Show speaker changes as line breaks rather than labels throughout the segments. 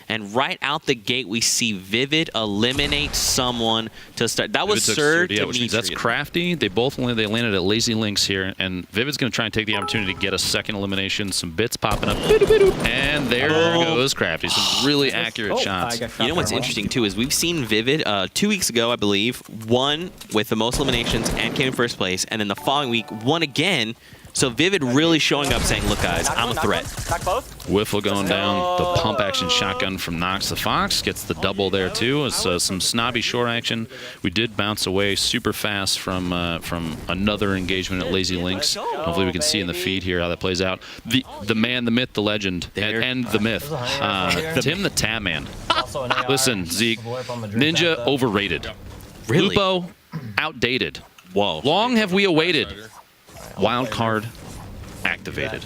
And right out the gate, we see Vivid eliminate someone to start. That was Sir
yeah, which means that's Crafty. They both landed at Lazy Links here, and Vivid's going to try and take the opportunity to get a second elimination. Some bits popping up, and there goes Crafty. Some really accurate shots.
You know what's interesting too is we've seen Vivid 2 weeks ago, I believe, won with the most eliminations and came in first place, and then the following week won again. So Vivid really showing up saying, look guys, I'm a threat.
Whiffle going down. The pump action shotgun from Nox the Fox gets the double there too. It's some snobby short action. We did bounce away super fast from another engagement at Lazy Links. Hopefully we can see in the feed here how that plays out. The man, the myth, the legend, and the myth. Tim the Tab Man. Listen, Zeke, Ninja overrated.
Really?
Lupo outdated.
Whoa.
Long have we awaited. Wild card activated.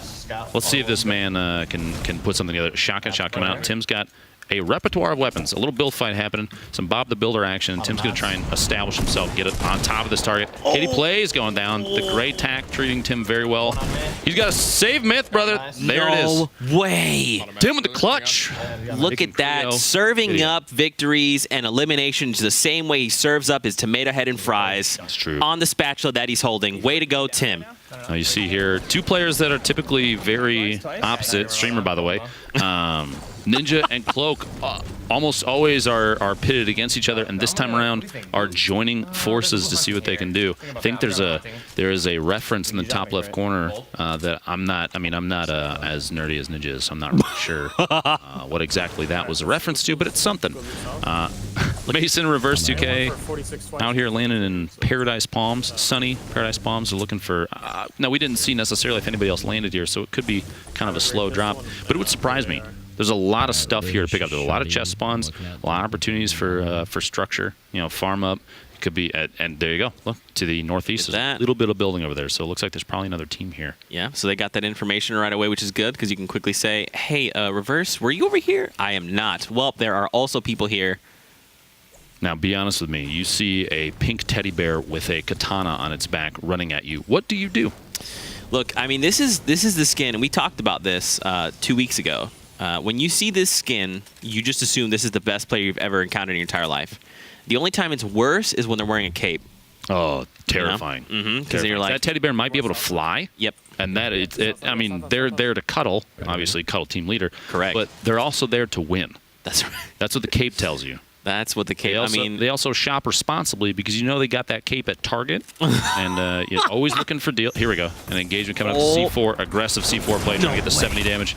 Let's see if this man can put something together. Shotgun shot coming out. Tim's got a repertoire of weapons. A little build fight happening. Some Bob the Builder action. Tim's going to try and establish himself, get it on top of this target. Kitty Plays going down. The Gray Tack treating Tim very well. He's got a save myth, brother. There it is.
No way.
Tim with the clutch.
Look at that. Serving up victories and eliminations the same way he serves up his tomato head and fries.
That's true.
On the spatula that he's holding. Way to go, Tim.
Now you see here two players that are typically very opposite. Streamer, by the way. Ninja and Cloak almost always are pitted against each other, and this time around are joining forces to see what they can do. I think there is a reference in the top left corner that I'm not as nerdy as Ninja is, so I'm not really sure what exactly that was a reference to, but it's something. Mason Reverse 2K out here landing in Paradise Palms, sunny Paradise Palms. They're looking for. Now we didn't see necessarily if anybody else landed here, so it could be kind of a slow drop, but it would surprise me. There's a lot of stuff here to pick up. There's a lot of chest spawns, a lot of opportunities for structure. You know, farm up. It could be and there you go. Look to the northeast. There's a little bit of building over there, so it looks like there's probably another team here.
Yeah, so they got that information right away, which is good because you can quickly say, "Hey, Reverse, were you over here?" I am not. Well, there are also people here.
Now, be honest with me. You see a pink teddy bear with a katana on its back running at you. What do you do?
Look, I mean, this is the skin, and we talked about this 2 weeks ago. When you see this skin, you just assume this is the best player you've ever encountered in your entire life. The only time it's worse is when they're wearing a cape.
Oh, terrifying.
Because you're like,
that teddy bear might be able to fly.
Yep.
And that I mean, they're there to cuddle, obviously, cuddle team leader.
Correct.
But they're also there to win.
That's right.
That's what the cape tells you.
That's what the cape.
They also shop responsibly because you know they got that cape at Target, and you're always looking for deal. Here we go, an engagement coming up to C4, aggressive C4 play, trying to get the 70 damage.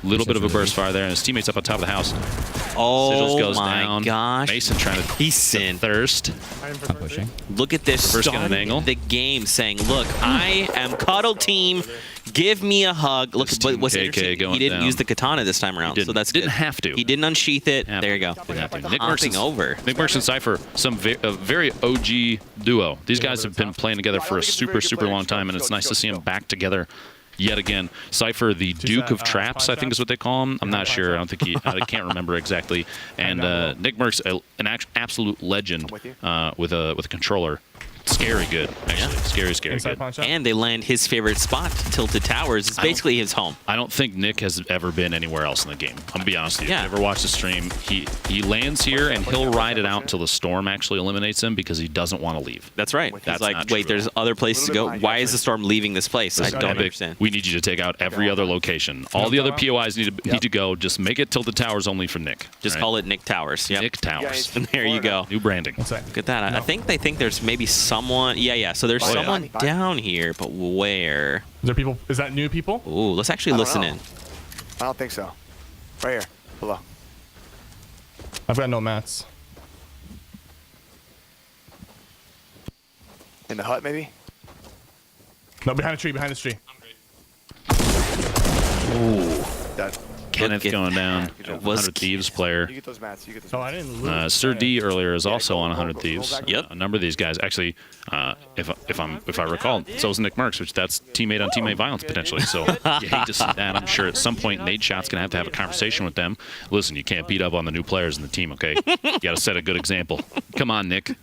Little bit of a burst fire there, and his teammates up on top of the house.
Oh
Sigils goes
my
down.
gosh!
Mason trying to thirst.
I'm pushing.
Look at this.
First get an angle.
The game saying, "Look, I am cuddle team. Give me a hug." Look, but what's interesting? He didn't use the katana this time around, so that's good.
Didn't have to.
He didn't unsheath it. There you go.
Nick Mercs and Cypher, a very OG duo. These guys have been playing together for a super long time, and it's nice to see them back together. Yet again, Cypher, the Duke of Traps, I think is what they call him. I'm not sure. I don't think I can't remember exactly. And Nick Mercs, an absolute legend with a controller. Scary good, actually. Scary good.
And they land his favorite spot, Tilted Towers. It's basically his home.
I don't think Nick has ever been anywhere else in the game. I'm going to be honest with you. If you ever watched the stream, he lands here, and he'll ride it out until the storm actually eliminates him because he doesn't want to leave.
That's right. That's like, wait, there's other places to go. Why is the storm leaving this place? I don't understand.
We need you to take out every other location. All the other POIs need to go. Just make it Tilted Towers only for Nick.
Just call it Nick Towers. Yep.
Nick Towers.
And there you go.
New branding.
Look at that. I think they think there's maybe someone. Yeah. So there's someone down here, but where?
Is there people? Is that new people?
Ooh, let's actually listen in.
I don't think so. Right here. Below.
I've got no mats.
In the hut, maybe?
No, behind a tree, behind this tree.
Ooh.
That.
Kenneth going down. 100 Thieves player.
You get those mats. You get those mats.
Oh, I didn't lose.
Sir D earlier is also on 100 Thieves.
Yep.
A number of these guys actually, if I recall, so is Nick Mercs, which that's teammate on teammate violence potentially. So you hate to see that. I'm sure at some point Nate Shot's gonna have to have a conversation with them. Listen, you can't beat up on the new players in the team, okay? You got to set a good example. Come on, Nick.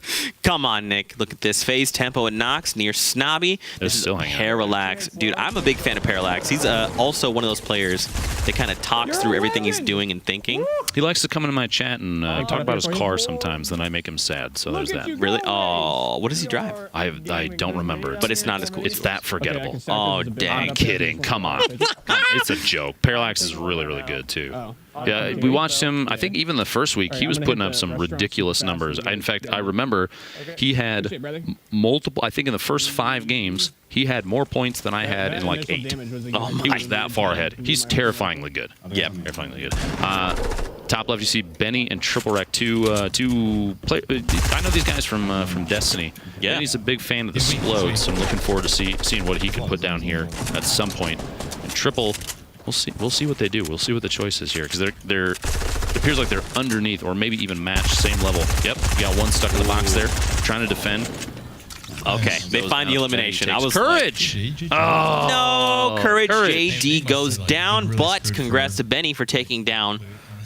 Come on, Nick. Look at this phase tempo and Nox near Snobby. This is Parallax. Dude, I'm a big fan of Parallax. He's also one of those players that kind of top talks through everything he's doing and thinking.
He likes to come into my chat and talk about his car sometimes. Then I make him sad. So there's that.
Really? Oh, what does he drive?
I don't remember.
But it's not as cool.
It's that forgettable.
Oh, dang.
I'm kidding. Come on. It's a joke. Parallax is really, really good, too. Yeah, we watched him, I think even the first week, he was putting up some ridiculous numbers. In fact, I remember he had multiple, I think in the first 5 games, he had more points than I had in like 8. He was that far ahead. He's terrifyingly good. Yeah, terrifyingly good. Top left, you see Benny and Triple Wreck, two play. I know these guys from Destiny. Yeah, Benny's a big fan of the Splodes, so I'm looking forward to seeing what he can put down here at some point. And Triple, we'll see what they do. We'll see what the choice is here, because they're it appears like they're underneath or maybe even match same level. Yep, you got one stuck in the box there, trying to defend.
Okay, they find the elimination. I was
Courage.
Like, oh, no, Courage. JD goes down, but congrats to Benny for taking down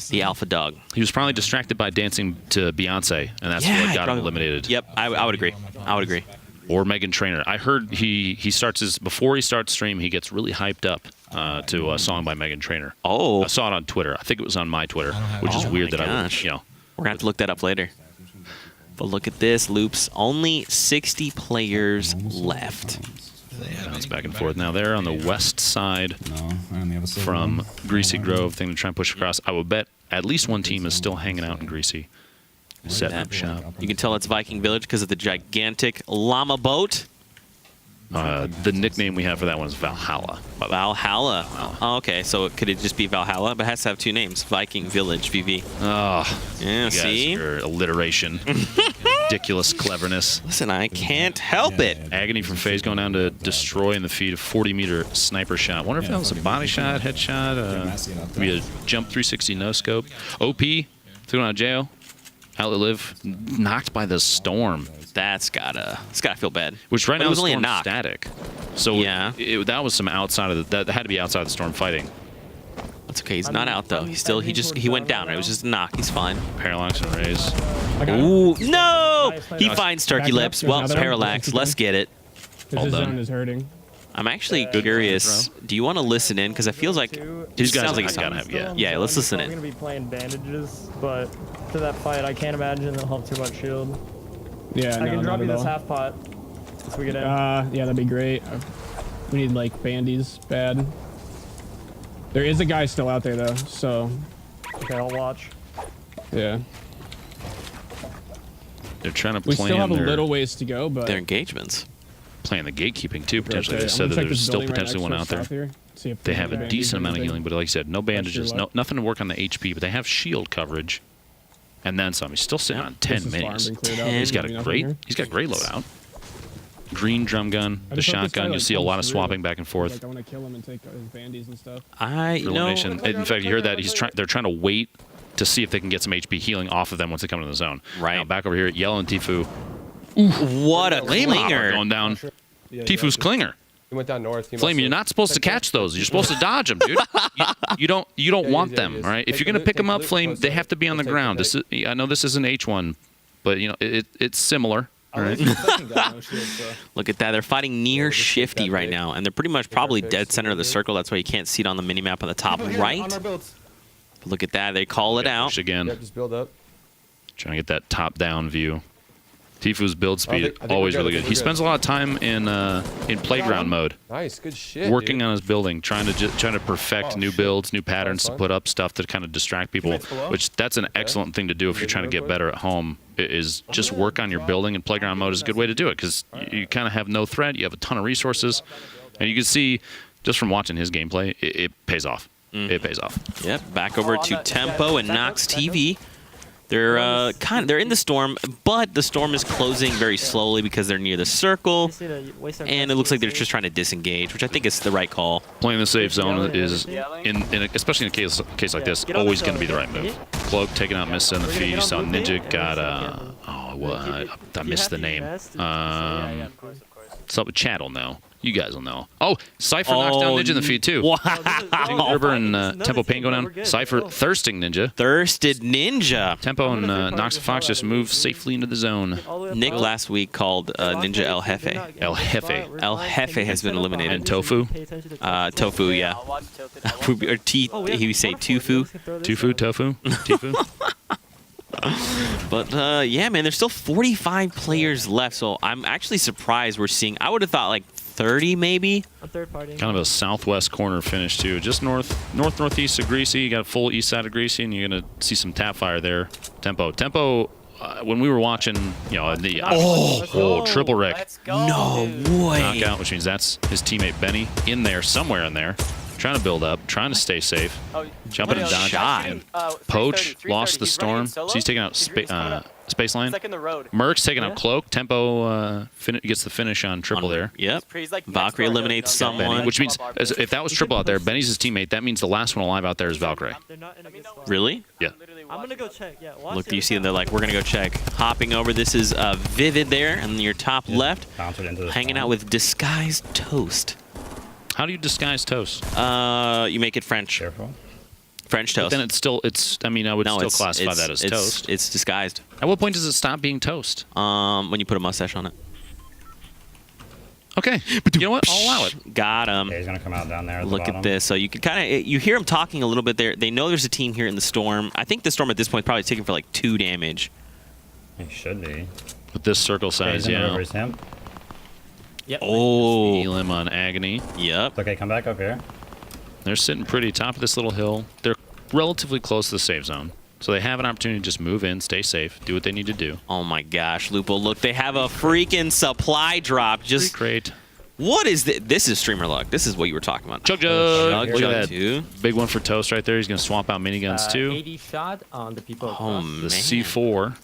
the Alpha Dog.
He was probably distracted by dancing to Beyonce, and that's what got him eliminated.
Yep, I would agree. I would agree.
Or Megan Trainor. I heard he starts before he starts stream, he gets really hyped up to a song by Megan Trainor.
Oh,
I saw it on Twitter. I think it was on my Twitter, which is weird that I would,
we're gonna have to look that up later. But look at this, Loops. Only 60 players left.
Bounce back and forth. Now they're on the west side from Greasy Grove. Thing to try and push across. I would bet at least one team is still hanging out in Greasy. Setting up shop.
You can tell it's Viking Village because of the gigantic llama boat.
The nickname we have for that one is Valhalla.
Valhalla. Oh, okay, so could it just be Valhalla? But it has to have 2 names. Viking Village, VV.
Oh,
yeah, see?
Your alliteration. Ridiculous cleverness.
Listen, I can't help it.
Agony from FaZe going down to destroy in the feed a 40-meter sniper shot. Wonder if that was a body shot, headshot, maybe a jump 360 no scope. OP, threw out of jail. Outlet Live knocked by the storm.
It's gotta feel bad.
Which right now is
only a knock.
Static. So
yeah,
that was some outside of that had to be outside the storm fighting.
That's okay. He's not out though. He went down. It was just a knock. He's fine.
Parallax and Raze.
Ooh, no! He finds Turkey Lips. Well, Parallax. Let's get it.
All done. Is hurting.
I'm actually curious. Do you want to listen in? Because it feels like
these guys
sounds like
he's gotta have.
Yeah, let's listen in.
I'm gonna be playing bandages, but to that fight, I can't imagine they'll have too much shield.
Yeah,
I can drop you this half pot once we get in.
Yeah, that'd be great. We need like bandies bad. There is a guy still out there though, so.
Okay, I'll watch.
Yeah.
They're trying to
We
plan
still have a little ways to go, but
their engagements.
Playing the gatekeeping too, potentially. They said that there's still potentially one out there. They have a decent amount of healing, but like you said, no bandages, nothing to work on the HP, but they have shield coverage. And then some. He's still sitting on 10 minis. He's got a great loadout. Green drum gun, the shotgun. You'll see a lot of swapping back and forth.
Like, I want to kill him and take his bandies and stuff.
In fact, you heard that they're trying to wait to see if they can get some HP healing off of them once they come into the zone.
Right.
Now back over here, Yellow and Tifu.
What a clinger
going down. Tifu's clinger.
He went down north.
Flame, you're not supposed to catch those. You're supposed to dodge them, dude. You don't want them, right? If you're gonna pick them up, Flame, they have to be on the ground. I know this is an H1, but you know it's similar. All right.
Look at that. They're fighting near Shifty right now, and they're pretty much probably dead center of the circle. That's why you can't see it on the minimap on the top right. Look at that. They call it out.
Again.
Just build up.
Trying to get that top-down view. Tifu's build speed always really good. He spends a lot of time in playground mode.
Nice, good shit.
Working on his building, trying to perfect new builds, new patterns to put up, stuff to kind of distract people. Which that's an excellent thing to do if you're trying to get better at home. Is just work on your building, and playground mode is a good way to do it because you kind of have no threat. You have a ton of resources, and you can see just from watching his gameplay, it pays off. It pays off.
Yep. Back over to Tempo and Nox TV. They're they're in the storm, but the storm is closing very slowly because they're near the circle, and it looks like they're just trying to disengage, which I think is the right call.
Playing the safe zone is, especially in a case like this, always going to be the right move. Cloak taking out Missa in the feed. You saw Ninja got I missed the name. Something Chattel now. You guys will know. Oh, Cypher knocks down Ninja in the feed too.
Wow.
River and Tempo Pain go down. Cypher thirsting Ninja.
Thirsted Ninja.
Tempo and Nox and Fox just move safely into the zone.
Nick last week called Ninja El Jefe.
El Jefe.
El Jefe has been eliminated.
And Tofu.
Tofu, yeah. Or he would say Tofu.
Tofu, Tofu, Tifu.
But yeah, man, there's still 45 players left, so I'm actually surprised we're seeing. I would have thought like 30 maybe.
A third party.
Kind of a southwest corner finish too. Just northeast of Greasy. You got a full east side of Greasy, and you're gonna see some tap fire there. Tempo. When we were watching, you know, the triple wreck.
No way.
Knockout, which means that's his teammate Benny in there, somewhere in there. Trying to build up, trying to stay safe. Jumping and dodging.
Shot.
Poach lost the storm, so he's taking out Space Line. Merc's taking out Cloak. Tempo gets the finish on triple there.
Yep. Valkyrie eliminates someone.
Which means if that was triple out there, Benny's his teammate. That means the last one alive out there is Valkyrie.
Really?
Yeah.
I'm gonna go check. Yeah.
Look, you see them. They're like, we're gonna go check. Hopping over. This is Vivid there, and your top left, hanging out with Disguised Toast.
How do you disguise toast?
You make it French.
Careful.
French toast.
But then I mean, I would still classify that as toast.
It's disguised.
At what point does it stop being toast?
When you put a mustache on it.
Okay. You know what? I'll allow it.
Got him.
Yeah, he's gonna come out down there.
Look at this. So you can kind of you hear him talking a little bit there. They know there's a team here in the storm. I think the storm at this point is probably taking for like 2 damage.
He should be.
With this circle size, yeah.
Him.
Yep.
Oh.
Elim on Agony.
Yep.
It's okay, come back up here.
They're sitting pretty top of this little hill. They're relatively close to the safe zone. So they have an opportunity to just move in, stay safe, do what they need to do.
Oh my gosh, Lupo! Look, they have a freaking supply drop. Just
Great.
what is this? This is streamer luck. This is what you were talking about.
Chug.
Chug,
Look at that.
too.
Big one for Toast right there. He's going to swap out miniguns too.
80 shot on the people.
Oh
across.
man.
The C4.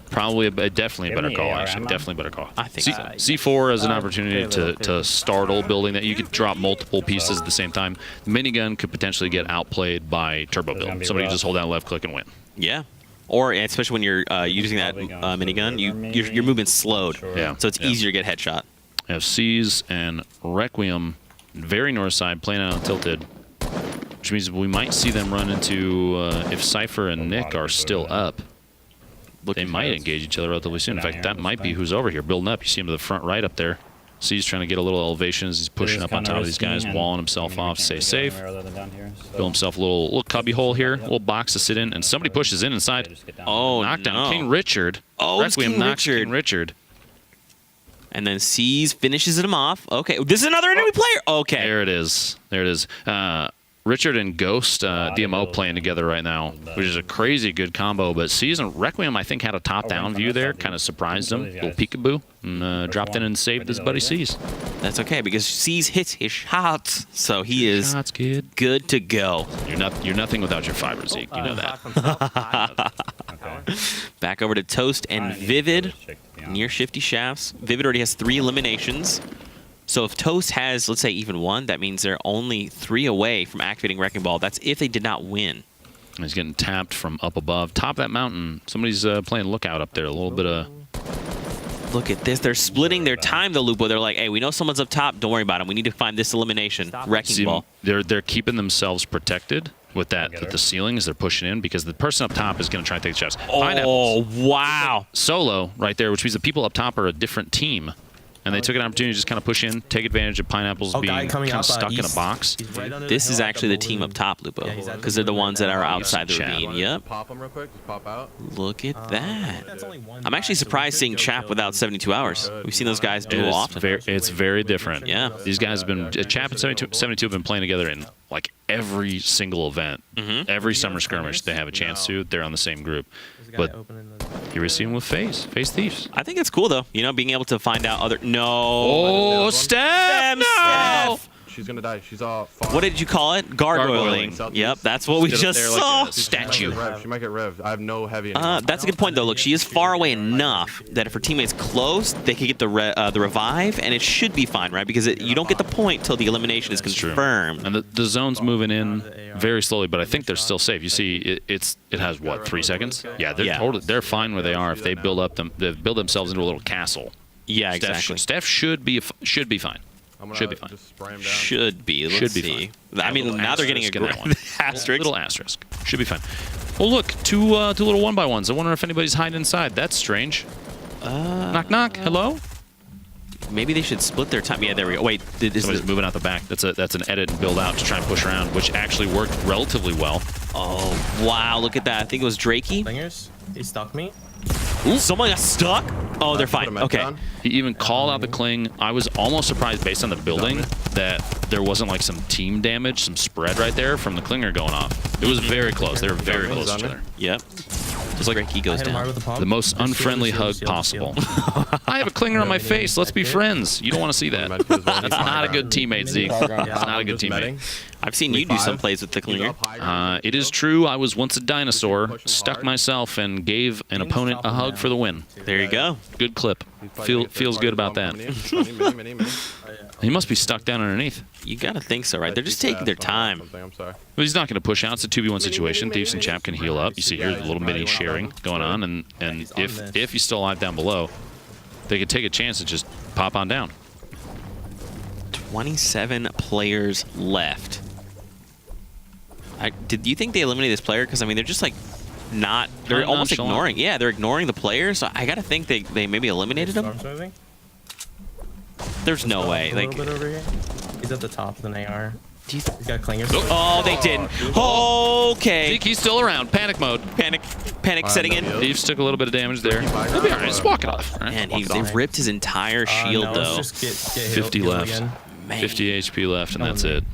Probably definitely a better call, actually.
ammo.
Definitely better call.
I think so.
C4 is an opportunity to startle building that you could drop multiple pieces at the same time. The minigun could potentially get outplayed by turbo
It's gonna
build.
be
Somebody
rough.
just hold down left click and win.
Yeah. Or especially when you're using that
Probably going
minigun,
for the river,
your movement slowed.
Sure.
Yeah.
So it's easier to get headshot.
We have C's and Requiem, very north side, playing out on Tilted. Which means we might see them run into, if Cypher and Nick are still up, they might engage each other relatively soon. In fact, that might be who's over here building up. You see him to the front right up there. C's trying to get a little elevation as he's pushing up on top of these guys, walling himself off, stay safe. Build himself a little cubby hole here, a little box to sit in, and somebody pushes in inside.
Oh,
Knockdown.
no.
King Richard.
Oh, it's
Requiem
King
knocks
Richard.
King Richard.
And then C's finishes him off. Okay, this is another enemy player. Okay.
There it is. There it is. Richard and Ghost DMO playing together right now, which is a crazy good combo. But Season Requiem, I think, had a top-down view there, kind of surprised him. Little peekaboo, and dropped in and saved his buddy C's.
That's okay because C's hits his shots, so he is
Shots, kid.
good to go.
You're nothing without your fiber, Zeke. You know that.
Back over to Toast and Vivid near Shifty Shafts. Vivid already has 3 eliminations. So if Toast has, let's say, even 1, that means they're only 3 away from activating Wrecking Ball. That's if they did not win.
He's getting tapped from up above. Top of that mountain. Somebody's playing lookout up there. A little bit of...
Look at this. They're splitting their time, though, Lupo. They're like, hey, we know someone's up top. Don't worry about him. We need to find this elimination. Wrecking Ball.
They're keeping themselves protected with that, with the ceiling as they're pushing in, because the person up top is going to try to take the shots.
Oh, wow.
Solo right there, which means the people up top are a different team. And they took an opportunity to just kind of push in, take advantage of Pineapples being kind of stuck in a box.
This is actually the team up top, Lupo, because they're the ones that are outside the ravine. Yep.
Pop them real quick. Just pop out.
Look at that. I'm actually surprised seeing Chap without 72 hours. We've seen those guys duel often.
It's very different.
Yeah.
These guys have been, Chap and 72 have been playing together in like every single event. Every summer skirmish they have a chance to, they're on the same group. But here we see him with Face Thieves.
I think it's cool, though. You know, being able to find out other... No.
Oh, Steph! No!
She's gonna die. She's all far.
What did you call it? Gargoyling.
Gargoyling.
Yep, that's what we
Stood up
just
there like
saw.
a statue.
She might get revved. I have no heavy anymore.
That's a good point, though. Look, she is far away enough that if her teammate's close, they could get the revive, and it should be fine, right? Because you don't get the point till the elimination is confirmed.
And the zone's moving in very slowly, but I think they're still safe. You see, it has what, 3 seconds? Yeah, they're fine where they are if they build themselves into a little castle.
Yeah, exactly.
Steph should be fine.
I'm gonna
Should be fine.
just spray him down.
Should be. Let's
Should be
see.
fine.
I mean,
Little
now they're getting a
asterisk in that one.
asterisk.
Little asterisk. Should be fine. Oh, look, two little 1x1s. I wonder if anybody's hiding inside. That's strange. Knock, knock. Hello?
Maybe they should split their time. Yeah, there we go. Wait,
Somebody's moving out the back. That's an edit and build out to try and push around, which actually worked relatively well.
Oh, wow. Look at that. I think it was Drakey.
Slingers, he stuck me.
Ooh, someone got stuck? Oh, they're
Put a
fine.
med
Okay.
down.
He even called out the cling. I was almost surprised based on the building that there wasn't like some team damage, some spread right there from the clinger going off. It was very close. They were very close to each other.
Yep. Just like Drakey goes
Hit him hard
down.
with the pump.
The most
Shield,
unfriendly
shield,
hug
shield,
possible.
shield.
I have a clinger on my face. Let's be friends. You don't want to see that. That's not a good teammate, Zeke. It's not a good teammate.
I've seen you do some plays with the clinger.
It is true. I was once a dinosaur, stuck myself, and gave an opponent a hug for the win.
There you go.
Good clip. Feels good about that. He must be stuck down underneath.
You got to think so, right? They're just taking their time.
I'm sorry.
Well, he's not going to push out. It's a 2v1 situation. Thieves and Chap can heal up. You see here, a little mini sharing going on, and if he's still alive down below, they could take a chance to just pop on down.
27 players left. Did you think they eliminated this player? Because, I mean, they're just like not... They're
Not
almost
nonchalant.
ignoring... Yeah, they're ignoring the players. So I got to think they maybe eliminated him.
Storm's moving.
There's no way.
A
Like,
little bit over here. He's at the top with an AR.
do you
He's got clingers.
oh, they didn't. Okay.
Zeke, he's still around. Panic mode.
Panic setting in.
Thieves took a little bit of damage there. He'll be all right. Just walk it off. All right?
Man,
Walk it
they
off.
ripped his entire shield,
no,
though.
let's just get
50
healed
left.
again.
Man.
50 HP left, and that's it.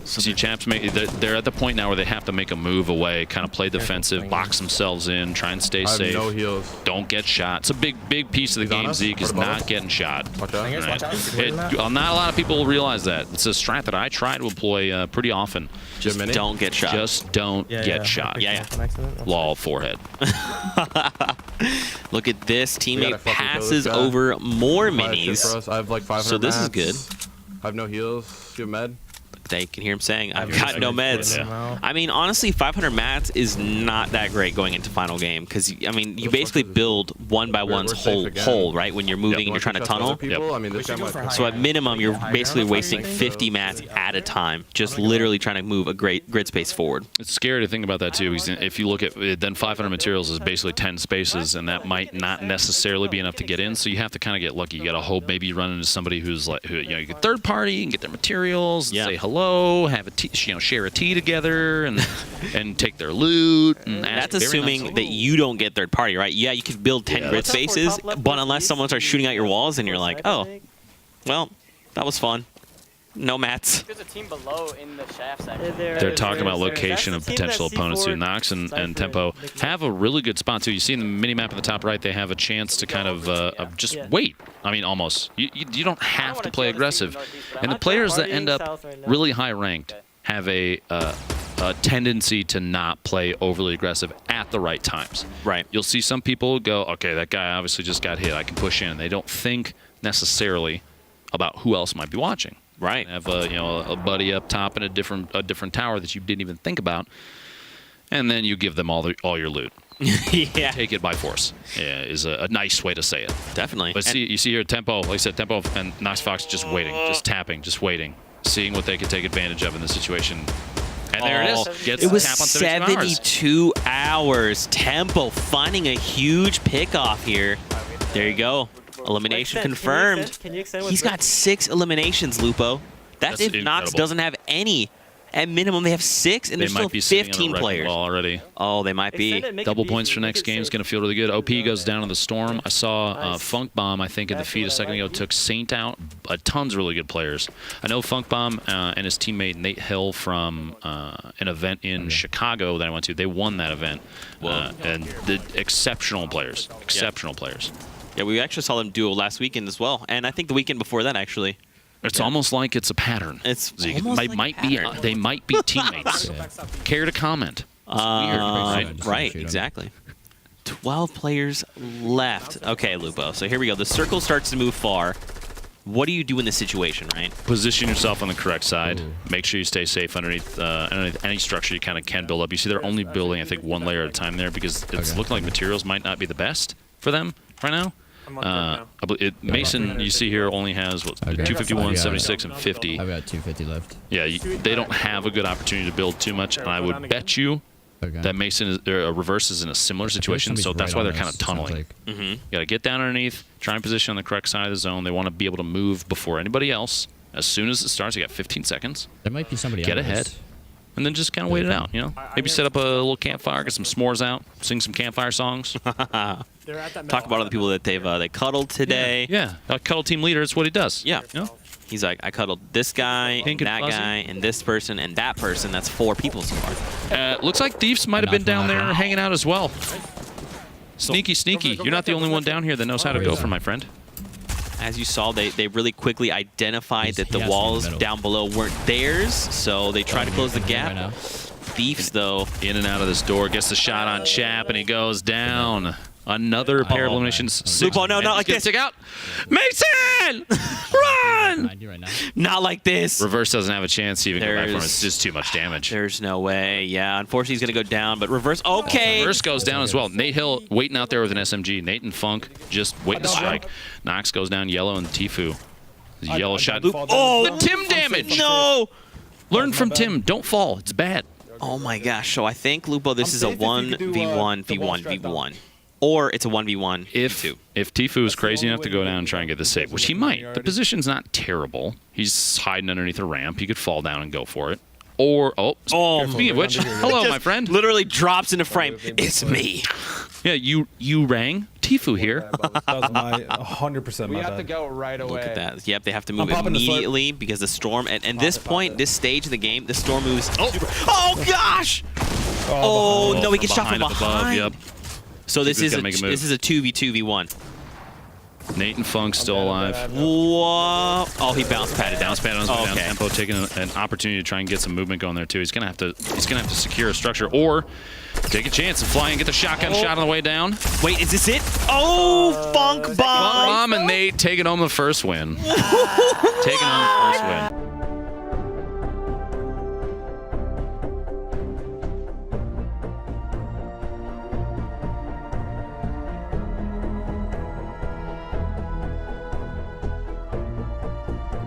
See, Chaps, they're at the point now where they have to make a move away, kind of play defensive, box themselves in, try and stay
I have
safe.
no heals.
Don't get shot. It's a big piece of the
He's on
game,
us.
Zeke, is
What about
not
us?
getting shot.
Watch out.
Slingers, watch out. He's
It-
avoiding that.
not a lot of people realize that. It's a strat that I try to employ pretty often.
Just
Mini?
don't get shot.
Just don't get shot.
Yeah.
Accident.
Lol, forehead.
Look at this.
gotta
Teammate
fucking kill
passes
this guy.
over more
Buy a shit
minis.
for us. I have like 500
So this is
mats.
good.
I have no heals. You have med?
They can hear him saying, I've
Yeah,
got no meds.
yeah.
I mean, honestly, 500 mats is not that great going into final game because, I mean, you basically build one by one's
We're safe
whole
again.
hole, right? When you're moving and
You
you're trying to
want trust other
tunnel.
people? I mean, this guy
should go
might
for
pick
So at minimum, you're
high
basically
ground.
wasting 50 mats at a time, just literally trying to move a great grid space forward.
It's scary to think about that too, because if you look at it, then 500 materials is basically 10 spaces, and that might not necessarily be enough to get in. So you have to kind of get lucky. You got to hope maybe you run into somebody who's like, you get third party and get their materials, and
Yeah.
say hello, have a tea, share a tea together, and take their loot. And ask
That's
very
assuming
nicely.
that you don't get third party, right? Yeah, you could build 10 grid spaces, but unless someone starts shooting out your walls and you're like, oh, well, that was fun. No mats.
There's a team below in the shaft section.
They're talking about location of potential opponents too. Nox and Tempo have a really good spot too. You see in the mini map at the top right, they have a chance to kind of just wait. I mean, almost. You don't have to play aggressive. And the players that end up really high ranked have a tendency to not play overly aggressive at the right times.
Right.
You'll see some people go, okay, that guy obviously just got hit. I can push in. They don't think necessarily about who else might be watching.
Right.
Have a buddy up top in a different tower that you didn't even think about, and then you give them all your loot.
Yeah.
Take it by force. Yeah, is a nice way to say it.
Definitely.
But you see here Tempo, like I said, Tempo and Nox Fox just waiting, just tapping, just waiting, seeing what they can take advantage of in this situation. And there it is. Gets
It was
the tap on 72 hours.
72 hours. Tempo finding a huge pickoff here. There you go. Elimination confirmed. He's got 6 eliminations, Lupo. That's if Nox
incredible.
doesn't have any. At minimum, they have 6, and
They
there's still
might be sitting
15
on a wrecking
players.
ball already.
Oh, they might be.
Double points for next game is going to feel really good. OP goes down in the storm. I saw Funk Bomb, I think, in the feed a second ago, took Saint out. Tons of really good players. I know Funk Bomb and his teammate Nate Hill from an event in Chicago that I went to, they won that event. And the exceptional players. Exceptional players.
Yeah, we actually saw them duo last weekend as well, and I think the weekend before that, actually.
It's almost like it's a pattern.
It's
Zeke.
almost
They
like
might
a
be.
pattern.
They might be teammates. Care to comment?
Right, exactly. 12 players left. Okay, Lupo. So here we go. The circle starts to move far. What do you do in this situation, right?
Position yourself on the correct side. Make sure you stay safe underneath any structure you kind of can build up. You see they're only building, I think, one layer at a time there because it's looking like materials might not be the best for them right now. Mason, you see here, only has what, 251, 76, and 50.
I've got 250 left.
Yeah, they don't have a good opportunity to build too much, and I would bet you that Mason is, Reverse is in a similar situation, so that's why they're kind of tunneling. You got to get down underneath, try and position on the correct side of the zone. They want to be able to move before anybody else. As soon as it starts, you got 15 seconds.
There might be somebody
Get ahead. And then just kind of wait it out, you know? Maybe set up a little campfire, get some s'mores out, sing some campfire songs.
Talk about all the people that they cuddled today.
Yeah, cuddle team leader is what he does.
Yeah.
You know?
He's like, I cuddled this guy,
Pink and
that
fuzzy.
guy, and this person, and that person. That's 4 people so far.
Looks like Thieves might have been down there hanging out as well. Sneaky, sneaky. You're not the only one down here that knows how to go for my friend.
As you saw, they really quickly identified that the walls down below weren't theirs, so they tried to close the gap. Thieves, though,
in and out of this door, gets the shot on Chap, and he goes down. Another pair of eliminations.
Lupo, no, not like this.
Stick out. Mason! Run!
Not like this.
Reverse doesn't have a chance to even go back from it. It's just too much damage.
There's no way. Yeah, unfortunately, he's going to go down, but Reverse, okay.
Reverse goes down as well. Nate Hill waiting out there with an SMG. Nate and Funk just waiting to strike. Nox goes down yellow, and Tfue. Yellow shot. Oh, the Tim damage!
No!
Learn from Tim. Don't fall. It's bad.
Oh my gosh. So I think, Lupo, this is a 1v1, v1, v1. Or it's a 1v1,
v2. If Tfue is crazy enough to go down and try and get the save, which he might. The position's not terrible. He's hiding underneath a ramp. He could fall down and go for it. Or, speaking of which, hello, my friend.
Literally drops into frame. It's me.
Yeah, you rang. Tfue here.
That was my 100%
We
my
have to
bad.
go right away.
Look at that. Yep, they have to move
popping the slip.
immediately because the storm, and this point, this stage of the game, the storm moves. Oh gosh! Oh, no, he gets shot from behind.
Yep.
So this is
make a move.
this is a 2v1.
Nate and Funk still alive.
Whoa! Oh, he bounce padded down.
Bounce pad on his way down.
Okay.
Tempo taking an opportunity to try and get some movement going there too. He's gonna have to secure a structure or take a chance and fly and get the shotgun shot on the way down.
Wait, is this it? Oh, Funk bomb!
Bomb and Nate taking home the first win. Taking home the first win.